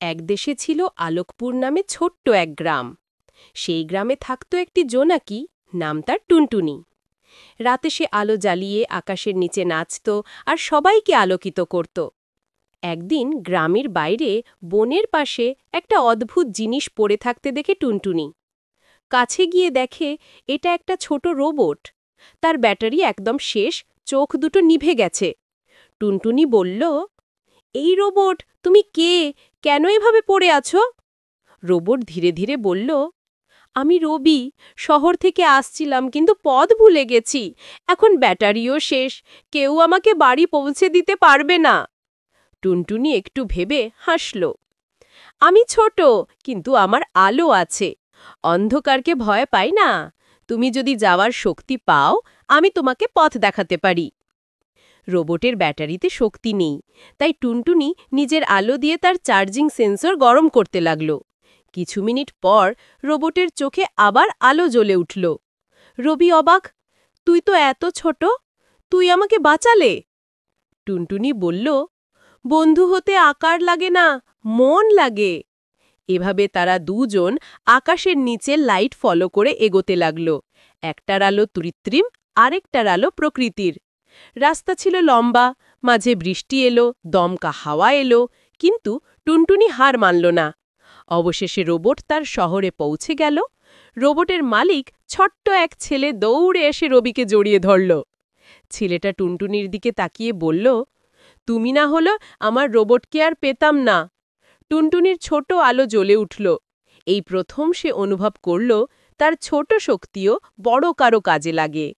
এক দেশে ছিল আলোকপুর নামে ছোট্ট এক গ্রাম। সেই গ্রামে থাকত একটি জোনাকি, নাম তার টুনটুনি। রাতে সে আলো জ্বালিয়ে আকাশের নিচে নাচত আর সবাইকে আলোকিত করত। একদিন গ্রামের বাইরে বনের পাশে একটা অদ্ভুত জিনিস পড়ে থাকতে দেখে টুনটুনি কাছে গিয়ে দেখে এটা একটা ছোট রোবট। তার ব্যাটারি একদম শেষ, চোখ দুটো নিভে গেছে। টুনটুনি বলল, এই রোবট, তুমি কে? কেন এভাবে পড়ে আছো? রোবট ধীরে ধীরে বলল, আমি রবি, শহর থেকে আসছিলাম কিন্তু পথ ভুলে গেছি। এখন ব্যাটারিও শেষ, কেউ আমাকে বাড়ি পৌঁছে দিতে পারবে না। টুনটুনি একটু ভেবে হাসল। আমি ছোট, কিন্তু আমার আলো আছে। অন্ধকারকে ভয় পাই না। তুমি যদি যাওয়ার শক্তি পাও, আমি তোমাকে পথ দেখাতে পারি। রোবটের ব্যাটারিতে শক্তি নেই, তাই টুনটুনি নিজের আলো দিয়ে তার চার্জিং সেন্সর গরম করতে লাগল। কিছু মিনিট পর রোবটের চোখে আবার আলো জ্বলে উঠল। রবি অবাক, তুই তো এত ছোট, তুই আমাকে বাঁচালে? টুনটুনি বলল, বন্ধু হতে আকার লাগে না, মন লাগে। এভাবে তারা দুজন আকাশের নিচে লাইট ফলো করে এগোতে লাগল। একটার আলো কৃত্রিম, আরেকটার আলো প্রকৃতির। রাস্তা ছিল লম্বা, মাঝে বৃষ্টি এলো, দমকা হাওয়া এলো, কিন্তু টুনটুনি হার মানল না। অবশেষে রোবট তার শহরে পৌঁছে গেল। রোবটের মালিক ছোট্ট এক ছেলে দৌড়ে এসে রবিকে জড়িয়ে ধরল। ছেলেটা টুনটুনির দিকে তাকিয়ে বলল, তুমি না হলো আমার রোবটকে আর পেতাম না। টুনটুনির ছোট আলো জ্বলে উঠল। এই প্রথম সে অনুভব করল তার ছোট শক্তিও বড় কারো কাজে লাগে।